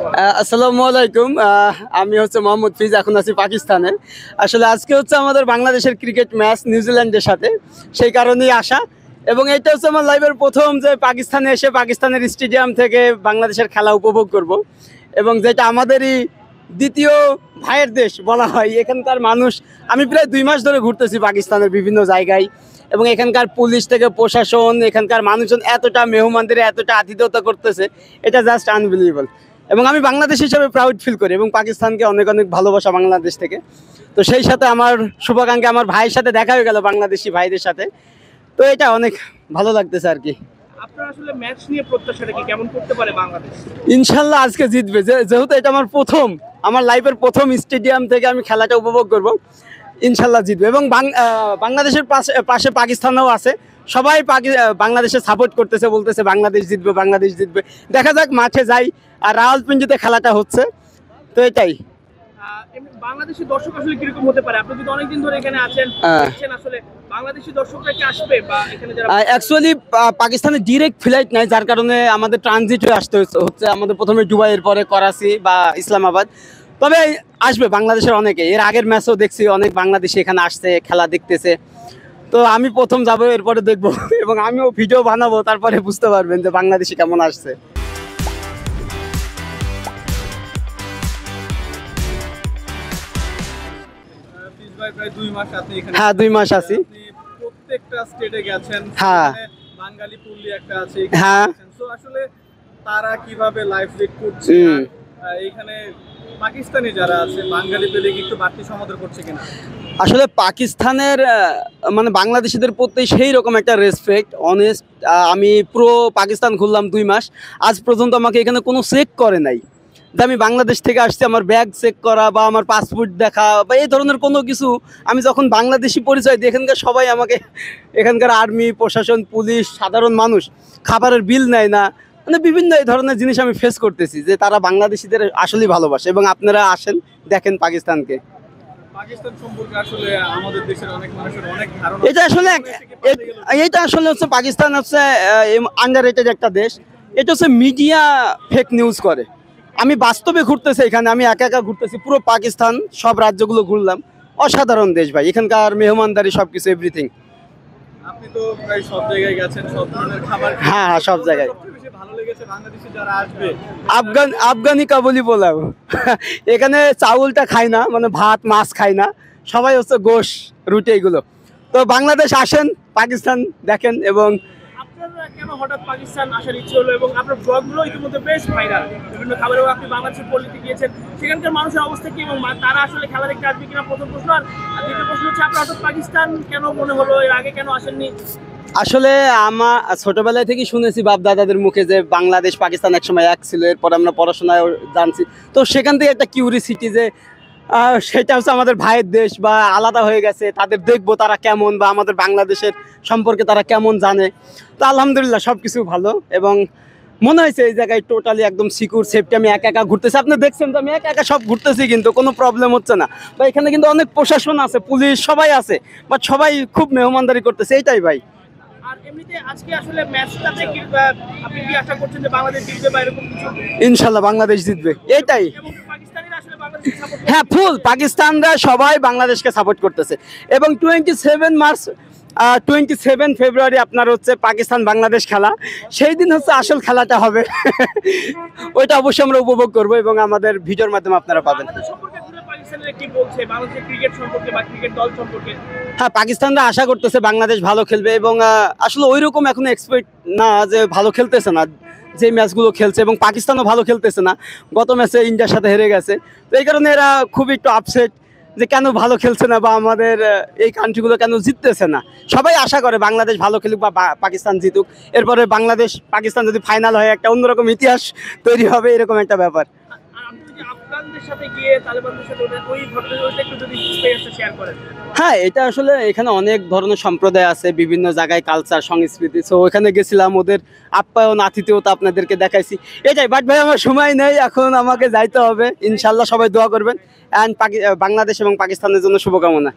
আসসালামু আলাইকুম। আমি হচ্ছে মোহাম্মদ ফিজ, এখন আছি পাকিস্তানে। আসলে আজকে হচ্ছে আমাদের বাংলাদেশের ক্রিকেট ম্যাচ নিউজিল্যান্ডের সাথে, সেই কারণেই আসা। এবং এটা হচ্ছে আমার লাইফের প্রথম যে পাকিস্তানে এসে পাকিস্তানের স্টেডিয়াম থেকে বাংলাদেশের খেলা উপভোগ করব। এবং যেটা আমাদেরই দ্বিতীয় ভাইয়ের দেশ বলা হয়। এখানকার মানুষ, আমি প্রায় 2 মাস ধরে ঘুরতেছি পাকিস্তানের বিভিন্ন জায়গায়, এবং এখানকার পুলিশ থেকে প্রশাসন, এখানকার মানুষজন এতটা মেহমানদের এতটা আতিথ্যতা করতেছে, এটা জাস্ট আনবিলিভেবল। এবং আমি বাংলাদেশ হিসেবে প্রাউড ফিল করি, এবং পাকিস্তানকে অনেক অনেক ভালোবাসা বাংলাদেশ থেকে। তো সেই সাথে আমার শুভাকাঙ্ক্ষী আমার ভাইয়ের সাথে দেখা হয়ে গেল, বাংলাদেশি ভাইদের সাথে। তো এটা অনেক ভালো লাগতেছে আর কি। আপনার আসলে ম্যাচ নিয়ে প্রত্যাশাটা কি, কেমন করতে পারে বাংলাদেশ? ইনশাল্লাহ আজকে জিতবে, যেহেতু এটা আমার লাইফের প্রথম স্টেডিয়াম থেকে আমি খেলাটা উপভোগ করব। ইনশাল্লাহ জিতবে। এবং বাংলাদেশের পাশে পাকিস্তানও আছে, সবাই বাংলাদেশে সাপোর্ট করতেছে, বলতেছে বাংলাদেশ জিতবে, বাংলাদেশ জিতবে। দেখা যাক, মাঠে যাই। আর রাওয়ালপিন্ডিতে খেলাটা হচ্ছে, তো এটাই। বাংলাদেশি দর্শক আসলে কিরকম হতে পারে? আপনি যদি অনেকদিন ধরে এখানে আছেন, দেখছেন আসলে বাংলাদেশি দর্শকরা কি আসবে, বা এখানে যারা অ্যাকচুয়ালি পাকিস্তানের ডিরেক্ট ফ্লাইট নাই, যার কারণে আমাদের ট্রানজিট হয়ে আসতে হচ্ছে। আমাদের প্রথমে দুবাই, এর পরে করাচি বা ইসলামাবাদ। তবে আসবে বাংলাদেশের অনেকে, এর আগের ম্যাচও দেখছি অনেক বাংলাদেশি এখানে আসছে, খেলা দেখতেছে। তো আমি প্রথম যাবো, এরপরে দেখবো এবং আমিও ভিডিও বানাবো, তারপরে বুঝতে পারবেন যে বাংলাদেশি কেমন আসছে। প্রায় 2 মাস আপনি এখানে? হ্যাঁ, 2 মাস আছি। প্রত্যেকটা স্টেটে গেছেন। হ্যাঁ, বাঙালি পুল্লি একটা আছে। হ্যাঁ। তো আসলে তারা কিভাবে লাইফ লিড করছে, এখানে পাকিস্তানি যারা আছে বাঙালি পেলে একটু বাড়তি সমাদর করছে কিনা? আসলে পাকিস্তানের মানে বাংলাদেশিদের প্রতি সেই রকম একটা রেসপেক্ট, অনেস্ট। আমি পুরো পাকিস্তান ঘুরলাম 2 মাস, আজ পর্যন্ত আমাকে এখানে কোনো চেক করে নাই যে আমি বাংলাদেশ থেকে আসছি। আমার ব্যাগ চেক করা বা আমার পাসপোর্ট দেখা বা এই ধরনের কোনো কিছু, আমি যখন বাংলাদেশি পরিচয় দিই, এখানকার সবাই আমাকে, এখানকার আর্মি, প্রশাসন, পুলিশ, সাধারণ মানুষ খাবারের বিল নেয় না। মানে বিভিন্ন এই ধরনের জিনিস আমি ফেস করতেছি, যে তারা বাংলাদেশিদের আসলেই ভালোবাসে। এবং আপনারা আসেন, দেখেন পাকিস্তানকে। পাকিস্তান সম্পর্কে আসলে আমাদের দেশের অনেক মানুষের অনেক ধারণা। এটা আসলে হচ্ছে পাকিস্তান হচ্ছে আন্ডাররেটেড একটা দেশ। এটা হচ্ছে মিডিয়া ফেক নিউজ করে। আমি বাস্তবে ঘুরতেছি এখানে, আমি একা একা ঘুরতেছি পুরো পাকিস্তান, সব রাজ্যগুলো ঘুরলাম। অসাধারণ দেশ ভাই, এখানকার মেহমানদারি সবকিছু, এভরিথিং। আপনি তো প্রায় সব জায়গায় গেছেন, সব ধরনের খাবার। হ্যাঁ, সব জায়গায়। সবচেয়ে বেশি ভালো লেগেছে বাংলাদেশে যারা আসবে? আফগানি কাবুলি পোলাও। এখানে চাউলটা খায় না, মানে ভাত মাছ খায় না, সবাই হচ্ছে গোশ, রুটি, এগুলো। তো বাংলাদেশ আসেন, পাকিস্তান দেখেন। এবং আপনারা কেন হঠাৎ পাকিস্তান আসার ইচ্ছে হলো? এবং আপনার ব্লগগুলো ইতিমধ্যে বেশ ভাইরাল, বিভিন্ন খাবার। এবং আপনি বাংলাদেশের পল্লীতে গিয়েছেন, সেখানকার মানুষের অবস্থা কি, এবং তারা আসলে খেলা দেখতে আসবে কিনা, প্রথম প্রশ্ন। আর দ্বিতীয় প্রশ্ন হচ্ছে, আপনার হঠাৎ পাকিস্তান কেন মনে হলো, এর আগে কেন আসেননি? আসলে আমার ছোটবেলায় থেকেই শুনেছি বাপ দাদাদের মুখে যে বাংলাদেশ পাকিস্তান একসময় এক ছিল, এরপর আমরা পড়াশোনায় জানছি। তো সেখান থেকে একটা কিউরিসিটি যে সেটা হচ্ছে আমাদের ভাইয়ের দেশ, বা আলাদা হয়ে গেছে, তাদের দেখবো তারা কেমন, বা আমাদের বাংলাদেশের সম্পর্কে তারা কেমন জানে। তো আলহামদুলিল্লাহ সব কিছু ভালো, এবং মনে হয়েছে এই জায়গায় টোটালি একদম সিকিউর, সেফটি। আমি একা একা ঘুরতেছি, আপনি দেখছেন তো আমি একা একা সব ঘুরতেছি, কিন্তু কোনো প্রবলেম হচ্ছে না। বা এখানে কিন্তু অনেক প্রশাসন আছে, পুলিশ সবাই আছে, বাট সবাই খুব মেহমানদারি করতেছে, এইটাই ভাই। আর এমনিতে আজকে আসলে ম্যাচটাতে কি আপনি কি আশা করছেন যে বাংলাদেশ জিতবে বা এরকম কিছু? ইনশাল্লাহ বাংলাদেশ জিতবে, এটাই। এবং পাকিস্তানিরা আসলে বাংলাদেশকে সাপোর্ট করে? হ্যাঁ, ফুল পাকিস্তানরা সবাই বাংলাদেশকে সাপোর্ট করতেছে। এবং 27 ফেব্রুয়ারি আপনার হচ্ছে পাকিস্তান বাংলাদেশ খেলা, সেই দিন হচ্ছে আসল খেলাটা হবে। ওইটা অবশ্যই আমরা উপভোগ করবো, এবং আমাদের ভিডিওর মাধ্যমে আপনারা পাবেন। বাংলাদেশ সম্পর্কে পুরো পাকিস্তানিরা কি বলছে, বাংলাদেশের ক্রিকেট সম্পর্কে বা ক্রিকেট দল সম্পর্কে? হ্যাঁ, পাকিস্তানরা আশা করতেছে বাংলাদেশ ভালো খেলবে, এবং আসলে ওই রকম এখনো এক্সপেক্ট না যে ভালো খেলতেছে না, যে ম্যাচগুলো খেলছে। এবং পাকিস্তানও ভালো খেলতেছে না, গত ম্যাচে ইন্ডিয়ার সাথে হেরে গেছে। তো এই কারণে এরা খুব একটু আপসেট যে কেন ভালো খেলছে না, বা আমাদের এই কান্ট্রিগুলো কেন জিততেছে না। সবাই আশা করে বাংলাদেশ ভালো খেলুক বা পাকিস্তান জিতুক, এরপরে বাংলাদেশ পাকিস্তান যদি ফাইনাল হয়, একটা অন্যরকম ইতিহাস তৈরি হবে, এরকম একটা ব্যাপার। আফগানদের সাথে গিয়ে তালেবানদের সাথে ওই ঘটনাটা একটু যদি এক্সপেরিয়েন্সটা শেয়ার করেন। হ্যাঁ, এটা আসলে এখানে অনেক ধরনের সম্প্রদায় আছে, বিভিন্ন জায়গায় কালচার, সংস্কৃতি। সো ওখানে গেছিলাম, ওদের আপ্যায়ন, আতিথেয়তা আপনাদেরকে দেখাইছি, এটাই। বাট ভাই আমার সময় নেই, এখন আমাকে যাইতে হবে। ইনশাল্লাহ সবাই দোয়া করবেন, অ্যান্ড বাংলাদেশ এবং পাকিস্তানের জন্য শুভকামনা।